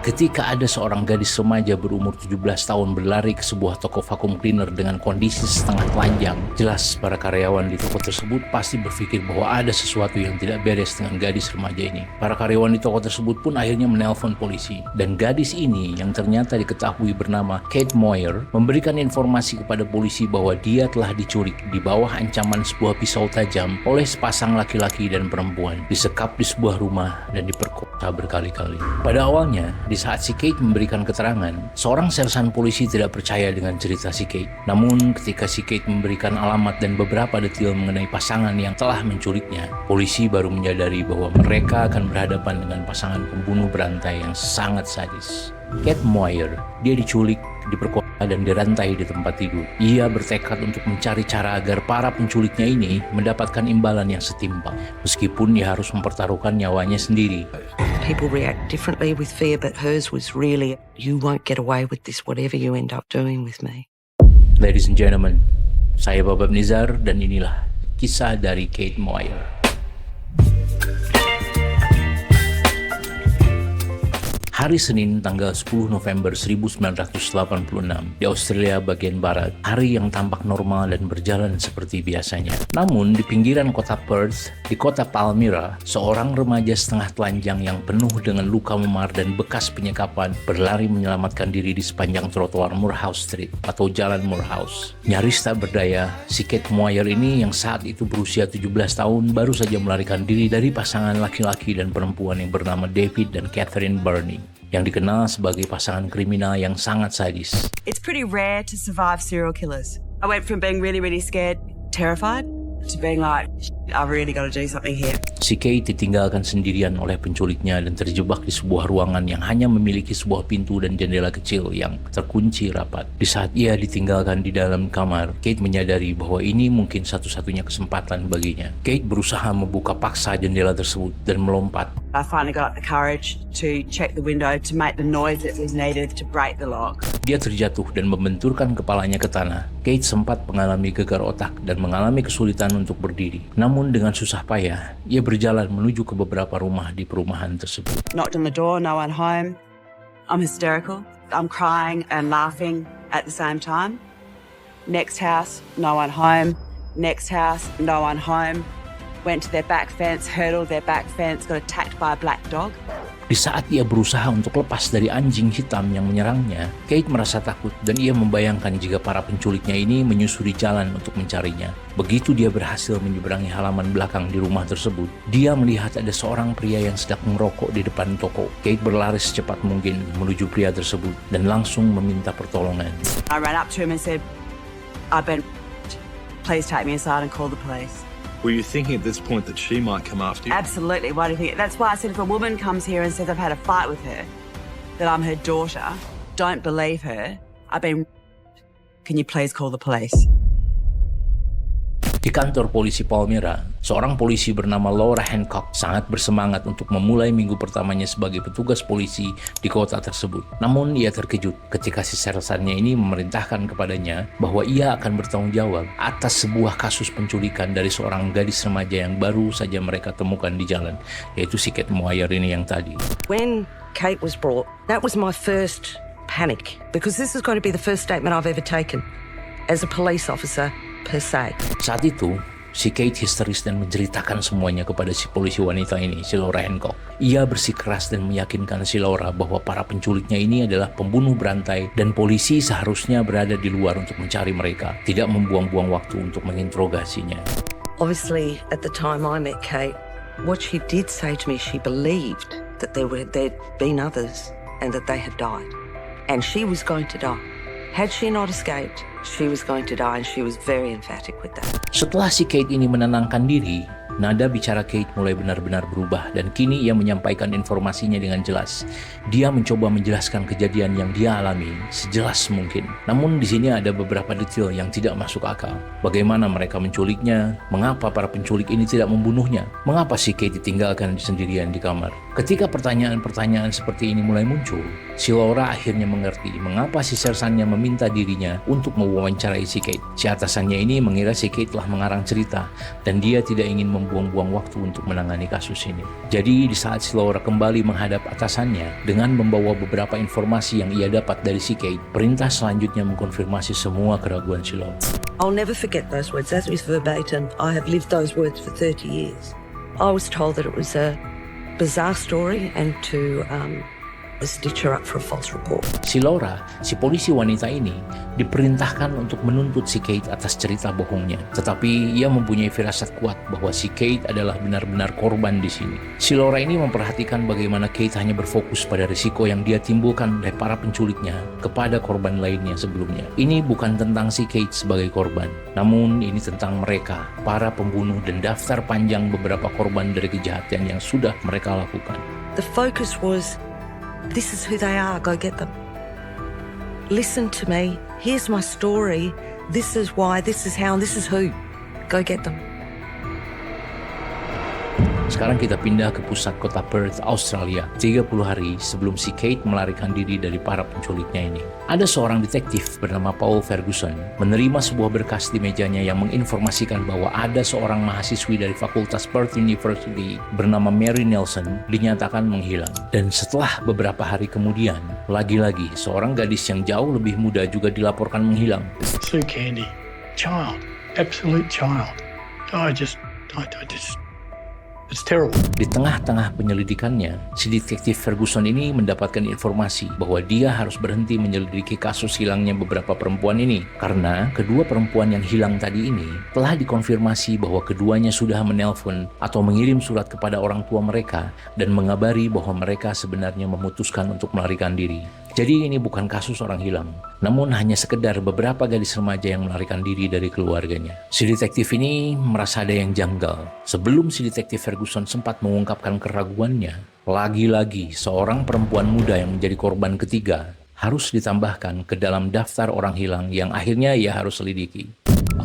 ketika ada seorang gadis remaja berumur 17 tahun berlari ke sebuah toko vacuum cleaner dengan kondisi setengah telanjang. Jelas para karyawan di toko tersebut pasti berpikir bahwa ada sesuatu yang tidak beres dengan gadis remaja ini. Para karyawan di toko tersebut pun akhirnya menelpon polisi, dan gadis ini yang ternyata diketahui bernama Kate Moyer memberikan informasi kepada polisi bahwa dia telah diculik di bawah ancaman sebuah pisau tajam oleh sepasang laki-laki dan perempuan, disekap di sebuah rumah dan diperkosa berkali-kali. Pada awalnya, di saat si Kate memberikan keterangan, seorang sersan polisi tidak percaya dengan cerita si Kate. Namun ketika si Kate memberikan alamat dan beberapa detail mengenai pasangan yang telah menculiknya, polisi baru menyadari bahwa mereka akan berhadapan dengan pasangan pembunuh berantai yang sangat sadis. Kate Moyer, dia diculik, diperkosa dan dirantai di tempat tidur. Ia bertekad untuk mencari cara agar para penculiknya ini mendapatkan imbalan yang setimpal, meskipun ia harus mempertaruhkan nyawanya sendiri. People react differently with fear, but hers was really, you won't get away with this, whatever you end up doing with me. Ladies and gentlemen, saya Babab Nizar dan inilah kisah dari Kate Moyer. Hari Senin tanggal 10 November 1986 di Australia bagian barat, hari yang tampak normal dan berjalan seperti biasanya. Namun di pinggiran kota Perth, di kota Palmyra, seorang remaja setengah telanjang yang penuh dengan luka memar dan bekas penyekapan berlari menyelamatkan diri di sepanjang trotoar Moorhouse Street atau Jalan Moorhouse. Nyaris tak berdaya, si Kate Moyer ini yang saat itu berusia 17 tahun baru saja melarikan diri dari pasangan laki-laki dan perempuan yang bernama David dan Catherine Burney, yang dikenal sebagai pasangan kriminal yang sangat sadis. It's pretty rare to survive serial killers. I went from being really, really scared, terrified, to being like, I really got to do something here. Si Kate ditinggalkan sendirian oleh penculiknya dan terjebak di sebuah ruangan yang hanya memiliki sebuah pintu dan jendela kecil yang terkunci rapat. Di saat ia ditinggalkan di dalam kamar, Kate menyadari bahwa ini mungkin satu-satunya kesempatan baginya. Kate berusaha membuka paksa jendela tersebut dan melompat. I finally got up the courage to check the window to make the noise that was needed to break the lock. Dia terjatuh dan membenturkan kepalanya ke tanah. Kate sempat mengalami gegar otak dan mengalami kesulitan untuk berdiri. Namun dengan susah payah, ia berjalan menuju ke beberapa rumah di perumahan tersebut. Knocked on the door, no one home. I'm hysterical. I'm crying and laughing at the same time. Next house, no one home. Next house, no one home. Went to their back fence, hurdled their back fence, got attacked by a black dog. Di saat ia berusaha untuk lepas dari anjing hitam yang menyerangnya, Kate merasa takut dan ia membayangkan jika para penculiknya ini menyusuri jalan untuk mencarinya. Begitu dia berhasil menyeberangi halaman belakang di rumah tersebut, dia melihat ada seorang pria yang sedang merokok di depan toko. Kate berlari secepat mungkin menuju pria tersebut dan langsung meminta pertolongan. I ran up to him and said, I've been, please take me aside and call the police. Were you thinking at this point that she might come after you? Absolutely. Why do you think? That's why I said if a woman comes here and says I've had a fight with her, that I'm her daughter, don't believe her. I've been. Can you please call the police? Di kantor polisi Palmyra, seorang polisi bernama Laura Hancock sangat bersemangat untuk memulai minggu pertamanya sebagai petugas polisi di kota tersebut. Namun ia terkejut ketika si sersannya ini memerintahkan kepadanya bahwa ia akan bertanggung jawab atas sebuah kasus penculikan dari seorang gadis remaja yang baru saja mereka temukan di jalan, yaitu si Kate Moyer ini yang tadi. When Kate was brought, that was my first panic, because this is going to be the first statement I've ever taken as a police officer per se. Saat itu, si Kate histeris dan menceritakan semuanya kepada si polisi wanita ini, si Laura Hancock. Ia bersikeras dan meyakinkan si Laura bahwa para penculiknya ini adalah pembunuh berantai dan polisi seharusnya berada di luar untuk mencari mereka, tidak membuang-buang waktu untuk menginterogasinya. Obviously, at the time I met Kate, what she did say to me, she believed that there'd been others and that they had died. And she was going to die. Had she not escaped, she was going to die, and she was very emphatic with that. Setelah si Kate ini menenangkan diri, nada bicara Kate mulai benar-benar berubah dan kini ia menyampaikan informasinya dengan jelas. Dia mencoba menjelaskan kejadian yang dia alami sejelas mungkin. Namun di sini ada beberapa detail yang tidak masuk akal. Bagaimana mereka menculiknya? Mengapa para penculik ini tidak membunuhnya? Mengapa si Kate ditinggalkan sendirian di kamar? Ketika pertanyaan-pertanyaan seperti ini mulai muncul, si Laura akhirnya mengerti mengapa si sersannya meminta dirinya untuk mewawancarai si Kate. Si atasannya ini mengira si Kate telah mengarang cerita dan dia tidak ingin membuang-buang waktu untuk menangani kasus ini. Jadi di saat si Laura kembali menghadap atasannya dengan membawa beberapa informasi yang ia dapat dari si Kate, perintah selanjutnya mengkonfirmasi semua keraguan si Laura. I'll never forget those words. That is verbatim. I have lived those words for 30 years. I was told that it was a bizarre story and to stitch her up for a false report. Si Laura, si polisi wanita ini, diperintahkan untuk menuntut si Kate atas cerita bohongnya. Tetapi ia mempunyai firasat kuat bahwa si Kate adalah benar-benar korban di sini. Si Laura ini memperhatikan bagaimana Kate hanya berfokus pada risiko yang dia timbulkan oleh para penculiknya kepada korban lainnya sebelumnya. Ini bukan tentang si Kate sebagai korban, namun ini tentang mereka, para pembunuh dan daftar panjang beberapa korban dari kejahatan yang sudah mereka lakukan. The focus was, this is who they are, go get them. Listen to me, here's my story, this is why, this is how, and this is who. Go get them. Sekarang kita pindah ke pusat kota Perth, Australia, 30 hari sebelum si Kate melarikan diri dari para penculiknya ini. Ada seorang detektif bernama Paul Ferguson menerima sebuah berkas di mejanya yang menginformasikan bahwa ada seorang mahasiswi dari Fakultas Perth University bernama Mary Nelson dinyatakan menghilang. Dan setelah beberapa hari kemudian, lagi-lagi seorang gadis yang jauh lebih muda juga dilaporkan menghilang. Sue Candy, child, absolute child. I just It's terrible. Di tengah-tengah penyelidikannya, si detektif Ferguson ini mendapatkan informasi bahwa dia harus berhenti menyelidiki kasus hilangnya beberapa perempuan ini karena kedua perempuan yang hilang tadi ini telah dikonfirmasi bahwa keduanya sudah menelpon atau mengirim surat kepada orang tua mereka dan mengabari bahwa mereka sebenarnya memutuskan untuk melarikan diri. Jadi ini bukan kasus orang hilang, namun hanya sekedar beberapa gadis remaja yang melarikan diri dari keluarganya. Si detektif ini merasa ada yang janggal. Sebelum si detektif Ferguson sempat mengungkapkan keraguannya, lagi-lagi seorang perempuan muda yang menjadi korban ketiga harus ditambahkan ke dalam daftar orang hilang yang akhirnya ia harus selidiki.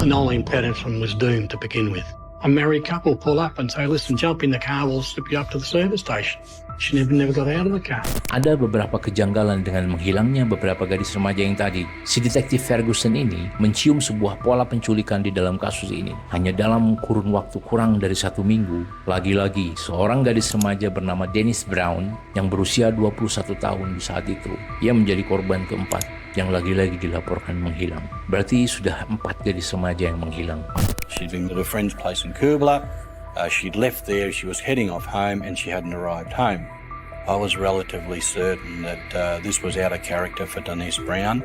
Nolene Patterson was doomed to begin with. A married couple pull up and say, listen, jump in the car, we'll slip you up to the service station. She never got out of the car. Ada beberapa kejanggalan dengan menghilangnya beberapa gadis remaja yang tadi. Si detektif Ferguson ini mencium sebuah pola penculikan di dalam kasus ini. Hanya dalam kurun waktu kurang dari 1 minggu, lagi-lagi seorang gadis remaja bernama Dennis Brown yang berusia 21 tahun di saat itu. Ia menjadi korban keempat yang lagi-lagi dilaporkan menghilang. Berarti sudah 4 gadis remaja yang menghilang. She'd been to a friend's place in Kubla. She'd left there, she was heading off home and she hadn't arrived home. I was relatively certain that this was out of character for Denise Brown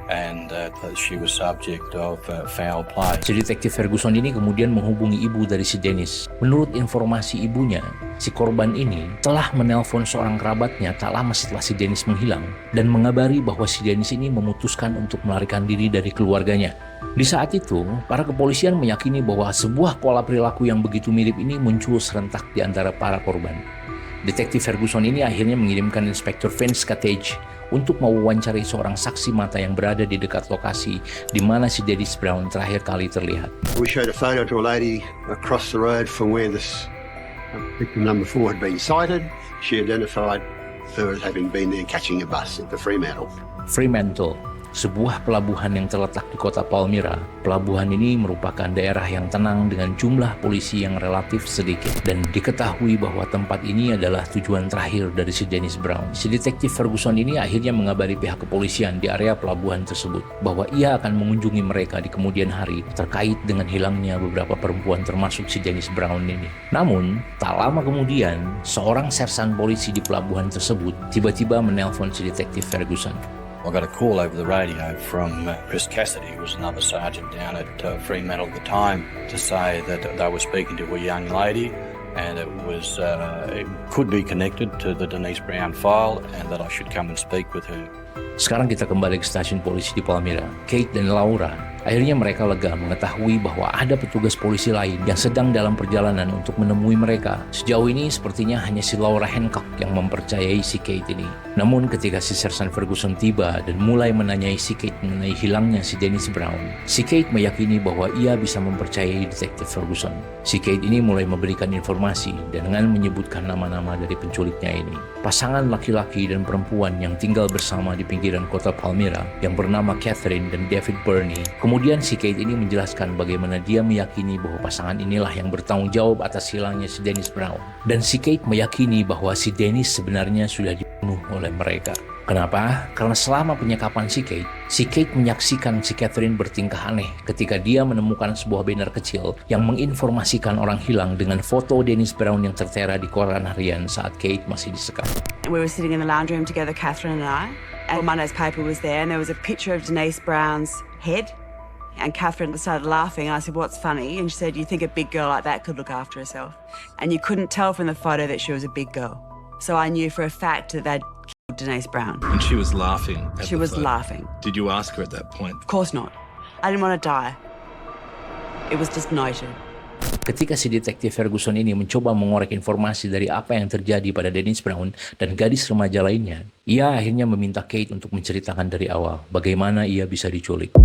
and that she was subject of foul play. Si detektif Ferguson ini kemudian menghubungi ibu dari si Dennis. Menurut informasi ibunya, si korban ini telah menelpon seorang kerabatnya tak lama setelah si Dennis menghilang dan mengabari bahwa si Dennis ini memutuskan untuk melarikan diri dari keluarganya. Di saat itu, para kepolisian meyakini bahwa sebuah pola perilaku yang begitu mirip ini muncul serentak di antara para korban. Detektif Ferguson ini akhirnya mengirimkan Inspektur Vince Cottage untuk mewawancarai seorang saksi mata yang berada di dekat lokasi di mana si Dennis Brown terakhir kali terlihat. We showed a photo to a lady across the road from where this victim number 4 had been sighted. She identified her as having been there catching a bus at the Fremantle. Fremantle, sebuah pelabuhan yang terletak di kota Palmyra. Pelabuhan ini merupakan daerah yang tenang dengan jumlah polisi yang relatif sedikit dan diketahui bahwa tempat ini adalah tujuan terakhir dari si Dennis Brown. Si detektif Ferguson ini akhirnya mengabari pihak kepolisian di area pelabuhan tersebut bahwa ia akan mengunjungi mereka di kemudian hari terkait dengan hilangnya beberapa perempuan termasuk si Dennis Brown ini. Namun, tak lama kemudian, seorang sersan polisi di pelabuhan tersebut tiba-tiba menelpon si detektif Ferguson. I got a call over the radio from Chris Cassidy, who was another sergeant down at Fremantle at the time, to say that they were speaking to a young lady and it could be connected to the Denise Brown file and that I should come and speak with her. Sekarang kita kembali ke stasiun polisi di Palmyra. Kate dan Laura Akhirnya mereka lega mengetahui bahwa ada petugas polisi lain yang sedang dalam perjalanan untuk menemui mereka. Sejauh ini sepertinya hanya si Laura Hancock yang mempercayai si Kate ini. Namun ketika si Sersan Ferguson tiba dan mulai menanyai si Kate mengenai hilangnya si Dennis Brown, si Kate meyakini bahwa ia bisa mempercayai detektif Ferguson. Si Kate ini mulai memberikan informasi dan dengan menyebutkan nama-nama dari penculiknya ini. Pasangan laki-laki dan perempuan yang tinggal bersama di pinggiran kota Palmyra yang bernama Catherine dan David Burney. Kemudian si Kate ini menjelaskan bagaimana dia meyakini bahwa pasangan inilah yang bertanggung jawab atas hilangnya si Dennis Brown. Dan si Kate meyakini bahwa si Dennis sebenarnya sudah dibunuh oleh mereka. Kenapa? Karena selama penyekapan si Kate menyaksikan si Catherine bertingkah aneh ketika dia menemukan sebuah banner kecil yang menginformasikan orang hilang dengan foto Dennis Brown yang tertera di koran harian saat Kate masih disekap. We were sitting in the lounge room together, Catherine and I, and Monday's paper was there, and there was a picture of Denise Brown's head. And Catherine started laughing. I said, "What's funny?" And she said, "You think a big girl like that could look after herself?" And you couldn't tell from the photo that she was a big girl. So I knew for a fact that they'd killed Denise Brown. And she was laughing. She was laughing. Did you ask her at that point? Of course not. I didn't want to die. It was just noted. Ketika si detektif Ferguson ini mencoba mengorek informasi dari apa yang terjadi pada Dennis Brown dan gadis remaja lainnya, ia akhirnya meminta Kate untuk menceritakan dari awal bagaimana ia bisa diculik.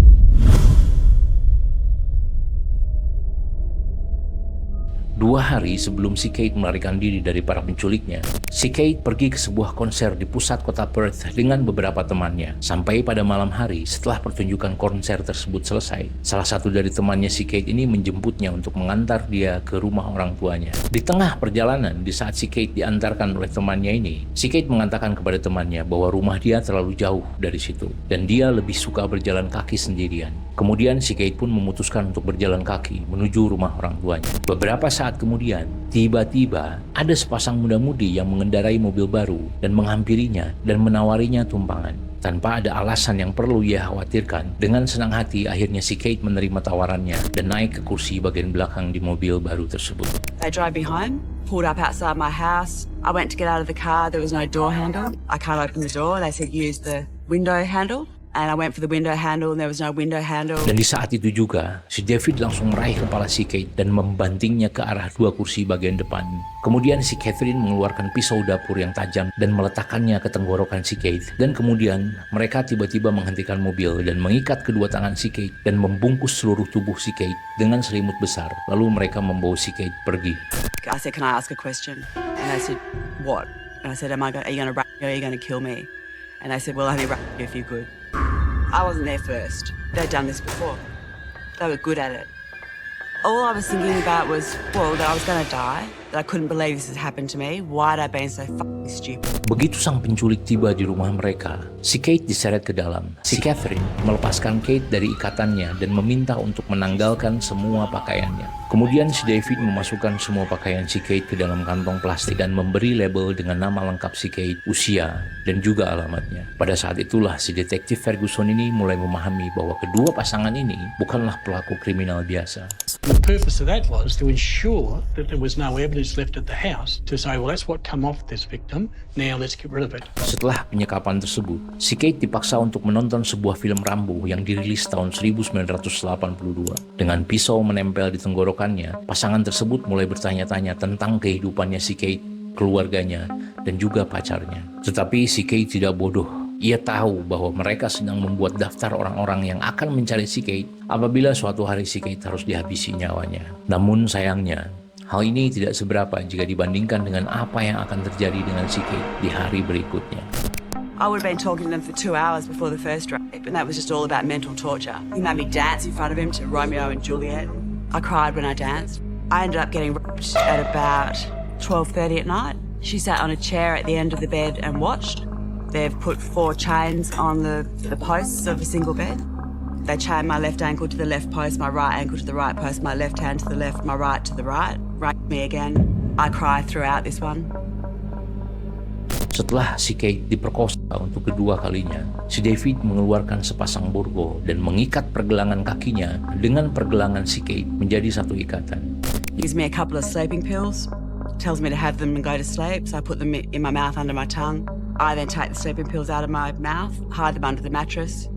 2 hari sebelum si Kate melarikan diri dari para penculiknya, si Kate pergi ke sebuah konser di pusat kota Perth dengan beberapa temannya. Sampai pada malam hari setelah pertunjukan konser tersebut selesai, salah satu dari temannya si Kate ini menjemputnya untuk mengantar dia ke rumah orang tuanya. Di tengah perjalanan, di saat si Kate diantarkan oleh temannya ini, si Kate mengatakan kepada temannya bahwa rumah dia terlalu jauh dari situ dan dia lebih suka berjalan kaki sendirian. Kemudian si Kate pun memutuskan untuk berjalan kaki menuju rumah orang tuanya. Beberapa saat kemudian, tiba-tiba ada sepasang muda-mudi yang mengendarai mobil baru dan menghampirinya dan menawarinya tumpangan. Tanpa ada alasan yang perlu ia khawatirkan, dengan senang hati akhirnya si Kate menerima tawarannya dan naik ke kursi bagian belakang di mobil baru tersebut. They drove me home, pulled up outside my house. I went to get out of the car. There was no door handle. I can't open the door. They said use the window handle. And I went for the window handle and there was no window handle. Dan di saat itu juga, si David langsung meraih kepala si Kate dan membantingnya ke arah 2 kursi bagian depan. Kemudian si Catherine mengeluarkan pisau dapur yang tajam dan meletakkannya ke tenggorokan si Kate. Dan kemudian mereka tiba-tiba menghentikan mobil dan mengikat kedua tangan si Kate dan membungkus seluruh tubuh si Kate dengan selimut besar. Lalu mereka membawa si Kate pergi. I said, "Can I ask a question?" And they said, "What?" And I said, are you going to rape me or are you going to kill me? And they said, "We'll only rape you if you're good." I wasn't there first. They'd done this before. They were good at it. All I was thinking about was, well, that I was going to die, that I couldn't believe this had happened to me. Why'd I been so fucking stupid? Begitu sang penculik tiba di rumah mereka, si Kate diseret ke dalam. Si Catherine melepaskan Kate dari ikatannya dan meminta untuk menanggalkan semua pakaiannya. Kemudian si David memasukkan semua pakaian si Kate ke dalam kantong plastik dan memberi label dengan nama lengkap si Kate, usia, dan juga alamatnya. Pada saat itulah si detektif Ferguson ini mulai memahami bahwa kedua pasangan ini bukanlah pelaku kriminal biasa. The purpose of that was to ensure that there was no evidence left at the house to say, well, that's what come off this victim, now let's get rid of it. Setelah penyekapan tersebut, si Kate dipaksa untuk menonton sebuah film Rambo yang dirilis tahun 1982. Dengan pisau menempel di tenggorokannya, pasangan tersebut mulai bertanya-tanya tentang kehidupannya si Kate, keluarganya, dan juga pacarnya. Tetapi si Kate tidak bodoh. Ia tahu bahwa mereka sedang membuat daftar orang-orang yang akan mencari si Kate apabila suatu hari si Kate harus dihabisi nyawanya. Namun sayangnya, hal ini tidak seberapa jika dibandingkan dengan apa yang akan terjadi dengan si Kate di hari berikutnya. I would have been talking to them for 2 hours before the first rape, and that was just all about mental torture. He made me dance in front of him to Romeo and Juliet. I cried when I danced. I ended up getting raped at about 12:30 at night. She sat on a chair at the end of the bed and watched. They've put 4 chains on the posts of a single bed. They chained my left ankle to the left post, my right ankle to the right post, my left hand to the left, my right to the right. Raped me again. I cried throughout this one. Setelah si Kate diperkosa untuk kedua kalinya, si David mengeluarkan sepasang borgo dan mengikat pergelangan kakinya dengan pergelangan si Kate menjadi satu ikatan. Gives me a couple of sleeping pills, tells me to have them and go to sleep, so I put them in my mouth under my tongue. I then take the sleeping pills out of my mouth, hide them under the mattress,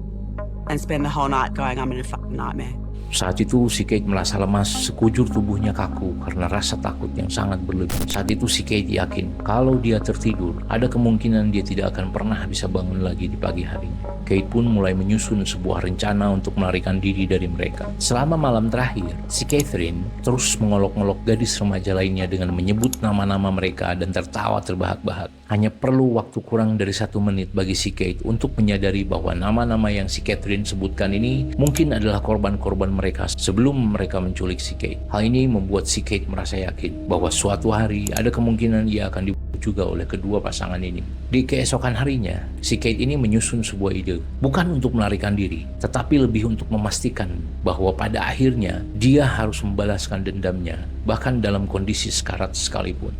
and spend the whole night going, I'm in a fucking nightmare. Saat itu si Kate merasa lemas, sekujur tubuhnya kaku karena rasa takut yang sangat berlebih. Saat itu si Kate yakin kalau dia tertidur, ada kemungkinan dia tidak akan pernah bisa bangun lagi di pagi harinya. Kate pun mulai menyusun sebuah rencana untuk melarikan diri dari mereka. Selama malam terakhir, si Catherine terus mengolok-olok gadis remaja lainnya dengan menyebut nama-nama mereka dan tertawa terbahak-bahak. Hanya perlu waktu kurang dari 1 menit bagi si Kate untuk menyadari bahwa nama-nama yang si Catherine sebutkan ini mungkin adalah korban-korban mereka sebelum mereka menculik si Kate. Hal ini membuat si Kate merasa yakin bahwa suatu hari ada kemungkinan ia akan dibunuh juga oleh kedua pasangan ini. Di keesokan harinya, si Kate ini menyusun sebuah ide, bukan untuk melarikan diri, tetapi lebih untuk memastikan bahwa pada akhirnya dia harus membalaskan dendamnya, bahkan dalam kondisi sekarat sekalipun.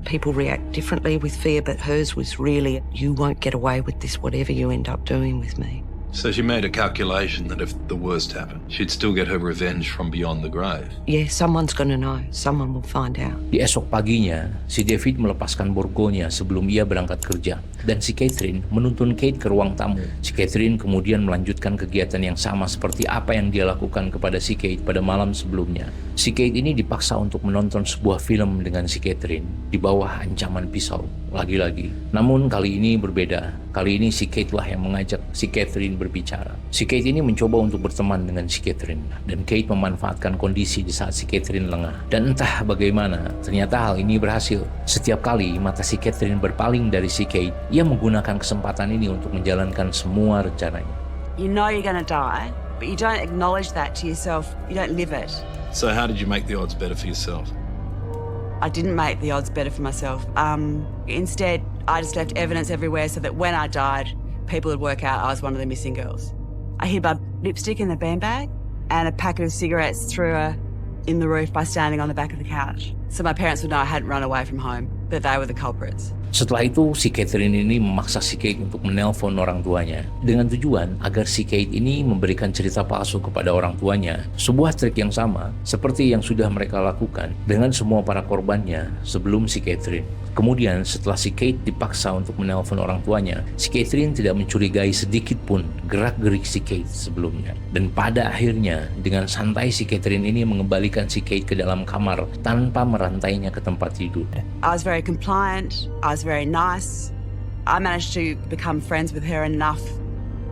People react differently with fear, but hers was really, you won't get away with this, whatever you end up doing with me. So she made a calculation that if the worst happened, she'd still get her revenge from beyond the grave. Yeah, someone's going to know. Someone will find out. Di esok paginya, si David melepaskan borgonya sebelum ia berangkat kerja, dan si Catherine menuntun Kate ke ruang tamu. Si Catherine kemudian melanjutkan kegiatan yang sama seperti apa yang dia lakukan kepada si Kate pada malam sebelumnya. Si Kate ini dipaksa untuk menonton sebuah film dengan si Catherine di bawah ancaman pisau. Lagi-lagi. Namun kali ini berbeda. Kali ini si Kate lah yang mengajak si Catherine berbicara. Si Kate ini mencoba untuk berteman dengan si Catherine, dan Kate memanfaatkan kondisi di saat si Catherine lengah. Dan entah bagaimana, ternyata hal ini berhasil. Setiap kali mata si Catherine berpaling dari si Kate, ia menggunakan kesempatan ini untuk menjalankan semua rencananya. You know you're going to die, but you don't acknowledge that to yourself. You don't live it. So how did you make the odds better for yourself? I didn't make the odds better for myself. Instead, I just left evidence everywhere so that when I died, people would work out I was one of the missing girls. I hid my lipstick in the beanbag and a packet of cigarettes threw her in the roof by standing on the back of the couch. So my parents would know I hadn't run away from home, that they were the culprits. Setelah itu, si Catherine ini memaksa si Kate untuk menelpon orang tuanya dengan tujuan agar si Kate ini memberikan cerita palsu kepada orang tuanya. Sebuah trik yang sama seperti yang sudah mereka lakukan dengan semua para korbannya sebelum si Catherine. Kemudian setelah si Kate dipaksa untuk menelpon orang tuanya, si Catherine tidak mencurigai sedikit pun gerak-gerik si Kate sebelumnya. Dan pada akhirnya, dengan santai si Catherine ini mengembalikan si Kate ke dalam kamar tanpa merantainya ke tempat tidur. I was very compliant. I was very nice. I managed to become friends with her enough.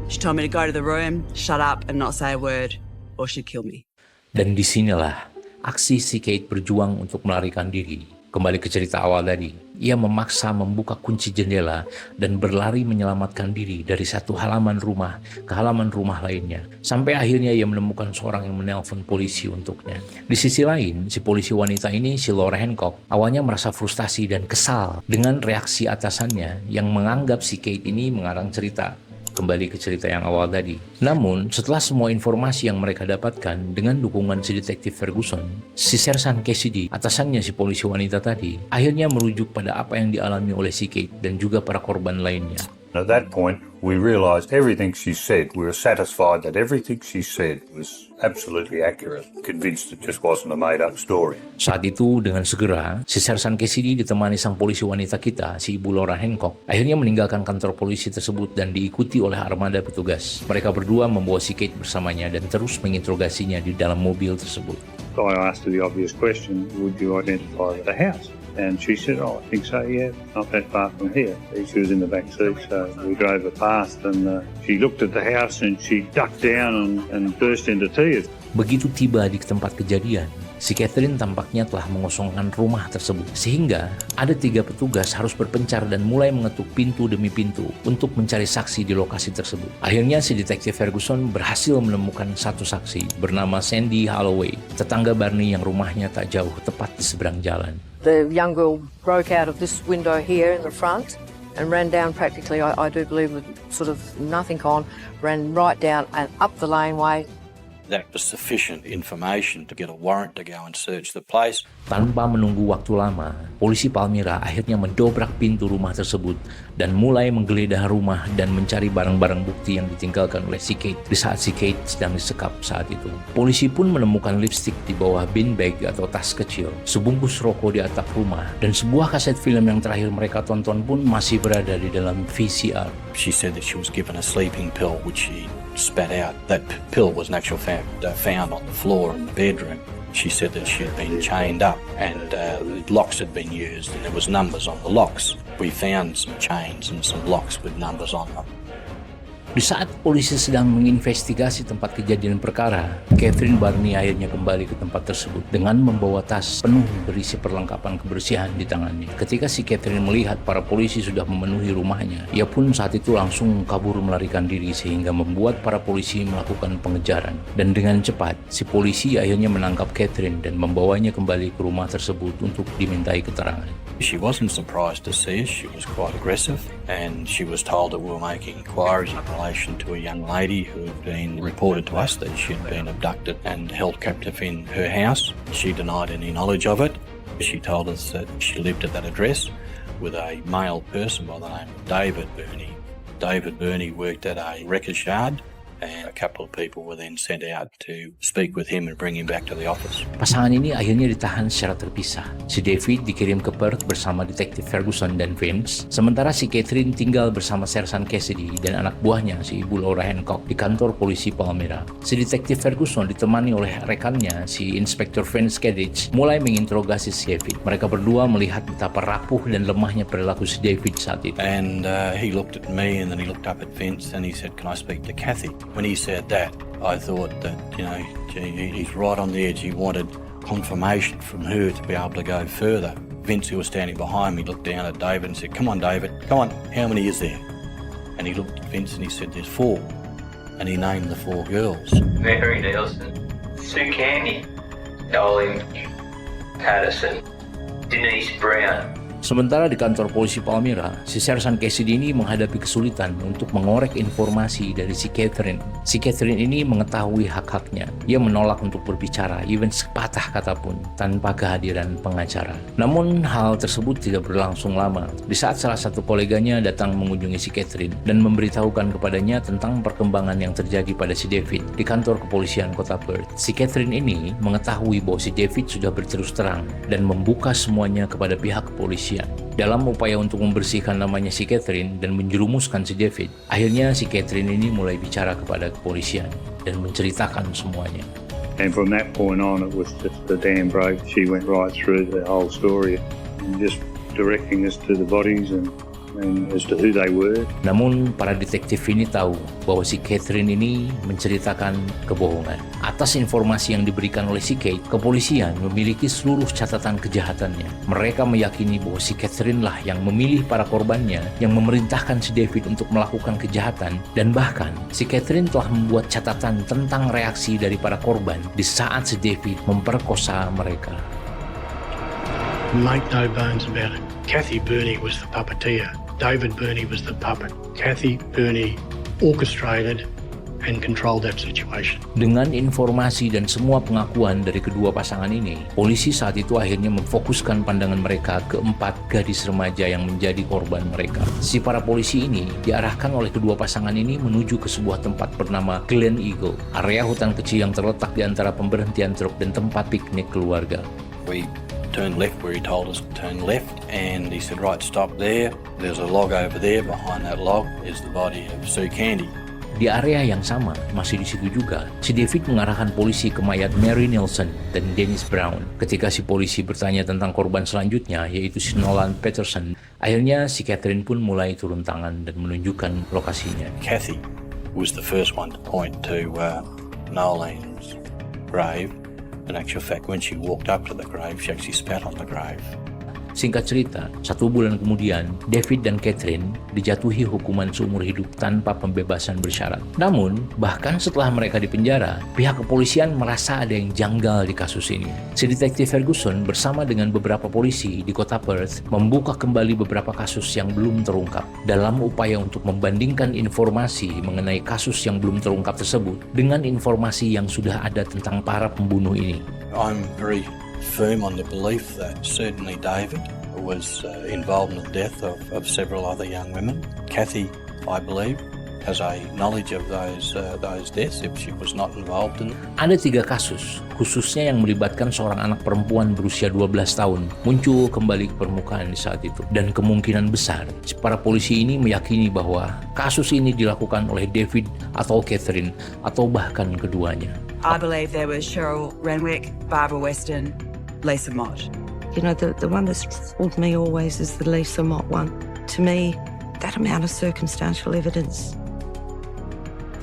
She told me to go to the room, shut up and not say a word, or she'd kill me. Dan disinilah aksi si Kate berjuang untuk melarikan diri. Kembali ke cerita awal tadi, ia memaksa membuka kunci jendela dan berlari menyelamatkan diri dari satu halaman rumah ke halaman rumah lainnya. Sampai akhirnya ia menemukan seorang yang menelpon polisi untuknya. Di sisi lain, si polisi wanita ini, si Laura Hancock, awalnya merasa frustasi dan kesal dengan reaksi atasannya yang menganggap si Kate ini mengarang cerita. Kembali ke cerita yang awal tadi. Namun, setelah semua informasi yang mereka dapatkan dengan dukungan si detektif Ferguson, si Sersan Cassidy, atasannya si polisi wanita tadi, akhirnya merujuk pada apa yang dialami oleh si Kate dan juga para korban lainnya. At that point, we realised everything she said. We were satisfied that everything she said was absolutely accurate. Convinced it just wasn't a made-up story. Saat itu, dengan segera, si Sersan Cassidy ditemani sang polisi wanita kita, si Ibu Laura Hancock, akhirnya meninggalkan kantor polisi tersebut dan diikuti oleh armada petugas. Mereka berdua membawa si Kate bersamanya dan terus menginterogasinya di dalam mobil tersebut. So I asked her the obvious question, would you identify the house? And she said, oh, I think so, yeah, not that far from here. She was in the back seat, so we drove her past and she looked at the house and she ducked down and burst into tears. Begitu tiba di tempat kejadian, si Catherine tampaknya telah mengosongkan rumah tersebut. Sehingga ada 3 petugas harus berpencar dan mulai mengetuk pintu demi pintu untuk mencari saksi di lokasi tersebut. Akhirnya si detektif Ferguson berhasil menemukan satu saksi bernama Sandy Holloway, tetangga Barney yang rumahnya tak jauh tepat di seberang jalan. The young girl broke out of this window here in the front and ran down practically, I do believe, with sort of nothing on, ran right down and up the laneway. That was sufficient information to get a warrant to go and search the place. Tanpa menunggu waktu lama, polisi Palmyra akhirnya mendobrak pintu rumah tersebut dan mulai menggeledah rumah dan mencari barang-barang bukti yang ditinggalkan oleh si Kate di saat si Kate sedang disekap saat itu. Polisi pun menemukan lipstik di bawah bin bag atau tas kecil, sebungkus rokok di atap rumah, dan sebuah kaset film yang terakhir mereka tonton pun masih berada di dalam VCR. She said that she was given a sleeping pill, which she spat out. That pill was in actual fact found on the floor in the bedroom. She said that she had been chained up and locks had been used and there was numbers on the locks. We found some chains and some locks with numbers on them. Di saat polisi sedang menginvestigasi tempat kejadian perkara, Catherine Barney akhirnya kembali ke tempat tersebut dengan membawa tas penuh berisi perlengkapan kebersihan di tangannya. Ketika si Catherine melihat para polisi sudah memenuhi rumahnya, ia pun saat itu langsung kabur melarikan diri sehingga membuat para polisi melakukan pengejaran. Dan dengan cepat, si polisi akhirnya menangkap Catherine dan membawanya kembali ke rumah tersebut untuk dimintai keterangan. She wasn't surprised to see us. She was quite aggressive and she was told that we were making inquiries in relation to a young lady who had been reported to us that she had been abducted and held captive in her house. She denied any knowledge of it. She told us that she lived at that address with a male person by the name of David Burney. David Burney worked at a wreckers yard. And a couple of people were then sent out to speak with him and bring him back to the office. Pasangan ini akhirnya ditahan secara terpisah. Si David dikirim ke Perth bersama detektif Ferguson dan Vince, sementara si Catherine tinggal bersama Sersan Cassidy dan anak buahnya si Ibu Laura Hancock di kantor polisi Palmyra. Si detektif Ferguson ditemani oleh rekannya si Inspektur Vince Kedich mulai menginterogasi si David. Mereka berdua melihat betapa rapuh dan lemahnya perilaku si David saat itu. And he looked at me and then he looked up at Vince and he said, "Can I speak to Kathy?" When he said that, I thought that, he's right on the edge. He wanted confirmation from her to be able to go further. Vince, who was standing behind me, looked down at David and said, "Come on, David, come on, how many is there?" And he looked at Vince and he said, "There's 4. And he named the 4 girls. Mary Nielsen, Sue Candy, Nolan Patterson, Denise Brown. Sementara di kantor polisi Palmyra, si Sersan Cassidy ini menghadapi kesulitan untuk mengorek informasi dari si Catherine. Si Catherine ini mengetahui hak-haknya. Ia menolak untuk berbicara, even sepatah kata pun, tanpa kehadiran pengacara. Namun hal tersebut tidak berlangsung lama. Di saat salah satu koleganya datang mengunjungi si Catherine dan memberitahukan kepadanya tentang perkembangan yang terjadi pada si David di kantor kepolisian kota Perth. Si Catherine ini mengetahui bahwa si David sudah berterus terang dan membuka semuanya kepada pihak kepolisian. Dalam upaya untuk membersihkan namanya si Catherine dan menjerumuskan si David, akhirnya si Catherine ini mulai bicara kepada kepolisian dan menceritakan semuanya. And from that point on, it was just a damn break. She went right through the whole story and just directing us to the bodies and as to who they were. Namun para detektif ini tahu bahwa si Catherine ini menceritakan kebohongan. Atas informasi yang diberikan oleh si Kate, kepolisian memiliki seluruh catatan kejahatannya. Mereka meyakini bahwa si Catherine lah yang memilih para korbannya, yang memerintahkan si David untuk melakukan kejahatan, dan bahkan si Catherine telah membuat catatan tentang reaksi dari para korban di saat si David memperkosa mereka. Make no bones about it. Kathy Burney was the puppeteer. David Burney was the puppet. Kathy Burney orchestrated and controlled that situation. Dengan informasi dan semua pengakuan dari kedua pasangan ini, polisi saat itu akhirnya memfokuskan pandangan mereka ke 4 gadis remaja yang menjadi korban mereka. Si para polisi ini diarahkan oleh kedua pasangan ini menuju ke sebuah tempat bernama Glen Eagle, area hutan kecil yang terletak di antara pemberhentian truk dan tempat piknik keluarga. We turned left where he told us to turn left, and he said, "Right, stop there. There's a log over there. Behind that log is the body of Sue Candy." Di area yang sama, masih di situ juga, si David mengarahkan polisi ke mayat Mary Nielsen dan Denise Brown. Ketika si polisi bertanya tentang korban selanjutnya, yaitu si Nolan Patterson, akhirnya si Catherine pun mulai turun tangan dan menunjukkan lokasinya. Kathy was the first one to point to Nolan's grave. In actual fact, when she walked up to the grave, she actually spat on the grave. Singkat cerita, 1 bulan kemudian, David dan Catherine dijatuhi hukuman seumur hidup tanpa pembebasan bersyarat. Namun, bahkan setelah mereka dipenjara, pihak kepolisian merasa ada yang janggal di kasus ini. Si detektif Ferguson bersama dengan beberapa polisi di kota Perth membuka kembali beberapa kasus yang belum terungkap dalam upaya untuk membandingkan informasi mengenai kasus yang belum terungkap tersebut dengan informasi yang sudah ada tentang para pembunuh ini. I'm very firm on the belief that certainly David was involved in the death of several other young women. Kathy, I believe, has a knowledge of those deaths if she was not involved in them. Ada 3 kasus, khususnya yang melibatkan seorang anak perempuan berusia 12 tahun, muncul kembali ke permukaan di saat itu. Dan kemungkinan besar, para polisi ini meyakini bahwa kasus ini dilakukan oleh David atau Catherine, atau bahkan keduanya. I believe there was Cheryl Renwick, Barbara Weston, Lisa Mott. You know, the one that's troubled me always is the Lisa Mott one. To me, that amount of circumstantial evidence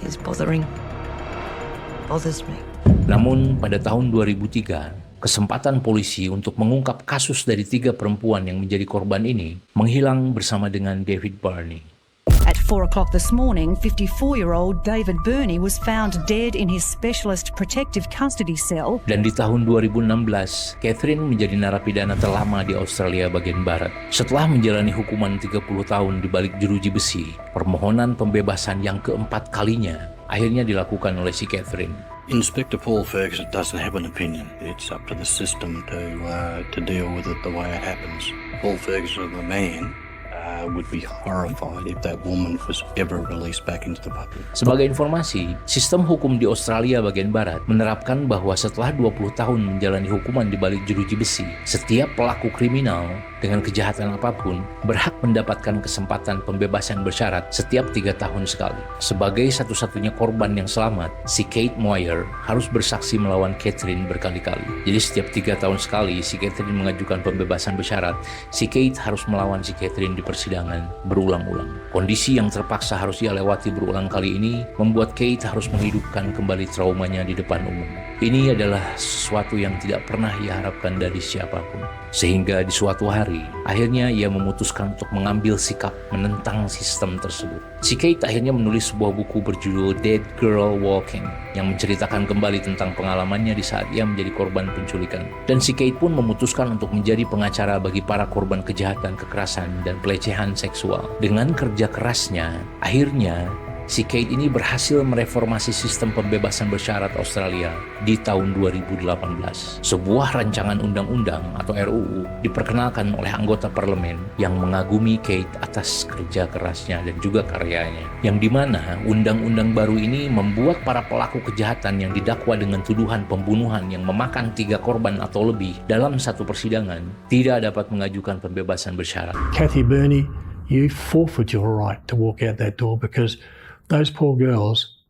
is bothers me. Namun pada tahun 2003, kesempatan polisi untuk mengungkap kasus dari 3 perempuan yang menjadi korban ini menghilang bersama dengan David Burney. At 4 o'clock this morning, 54-year-old David Burney was found dead in his specialist protective custody cell. Dan di tahun 2016, Catherine menjadi narapidana terlama di Australia bagian barat. Setelah menjalani hukuman 30 tahun di balik jeruji besi, permohonan pembebasan yang keempat kalinya akhirnya dilakukan oleh si Catherine. Inspector Paul Ferguson doesn't have an opinion. It's up to the system to deal with it the way it happens. Paul Ferguson, the man, would be horrified if that woman was ever released back into the public. Sebagai informasi, sistem hukum di Australia bagian barat menerapkan bahwa setelah 20 tahun menjalani hukuman di balik jeruji besi, setiap pelaku kriminal dengan kejahatan apapun berhak mendapatkan kesempatan pembebasan bersyarat setiap 3 tahun sekali. Sebagai satu-satunya korban yang selamat, si Kate Moyer harus bersaksi melawan Catherine berkali-kali. Jadi setiap 3 tahun sekali si Catherine mengajukan pembebasan bersyarat, si Kate harus melawan si Catherine di persidangan berulang-ulang. Kondisi yang terpaksa harus ia lewati berulang kali ini membuat Kate harus menghidupkan kembali traumanya di depan umum. Ini adalah sesuatu yang tidak pernah ia harapkan dari siapapun. Sehingga di suatu hari, akhirnya ia memutuskan untuk mengambil sikap menentang sistem tersebut. Si Kate akhirnya menulis sebuah buku berjudul Dead Girl Walking yang menceritakan kembali tentang pengalamannya di saat ia menjadi korban penculikan. Dan si Kate pun memutuskan untuk menjadi pengacara bagi para korban kejahatan, kekerasan, dan pelecehan seksual. Dengan kerja kerasnya, akhirnya si Kate ini berhasil mereformasi sistem pembebasan bersyarat Australia di tahun 2018. Sebuah rancangan undang-undang atau RUU diperkenalkan oleh anggota parlemen yang mengagumi Kate atas kerja kerasnya dan juga karyanya. Yang dimana undang-undang baru ini membuat para pelaku kejahatan yang didakwa dengan tuduhan pembunuhan yang memakan 3 korban atau lebih dalam satu persidangan tidak dapat mengajukan pembebasan bersyarat. Kathy Burney, you forfeit your right to walk out that door because those poor girls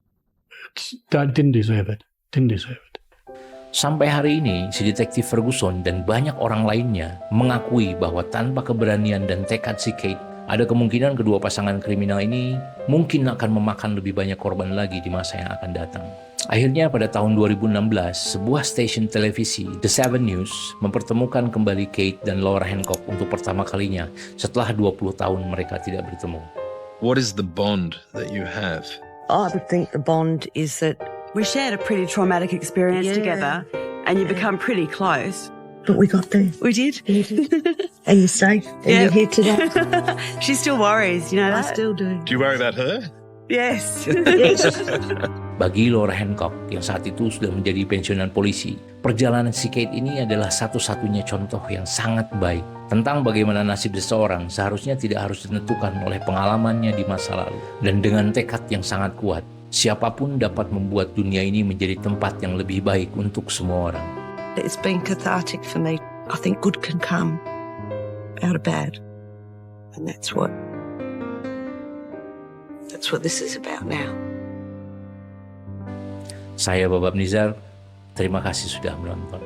didn't deserve it. Sampai hari ini, si detektif Ferguson dan banyak orang lainnya mengakui bahwa tanpa keberanian dan tekad si Kate, ada kemungkinan kedua pasangan kriminal ini mungkin akan memakan lebih banyak korban lagi di masa yang akan datang. Akhirnya pada tahun 2016, sebuah stasiun televisi, The 7 News, mempertemukan kembali Kate dan Laura Hancock untuk pertama kalinya setelah 20 tahun mereka tidak bertemu. What is the bond that you have? I would think the bond is that We shared a pretty traumatic experience Yeah. together, and you become pretty close. but we got there. We did. And you're safe. And Yeah. you're here today. She still worries, you know I that? still do. Do you worry about her? Yes. Bagi Laura Hancock yang saat itu sudah menjadi pensiunan polisi, perjalanan si Kate ini adalah satu-satunya contoh yang sangat baik tentang bagaimana nasib seseorang seharusnya tidak harus ditentukan oleh pengalamannya di masa lalu. Dan dengan tekad yang sangat kuat, siapapun dapat membuat dunia ini menjadi tempat yang lebih baik untuk semua orang. It's been cathartic for me. I think good can come out of bad. And that's what this is about now. Saya Babab Nizar, terima kasih sudah menonton.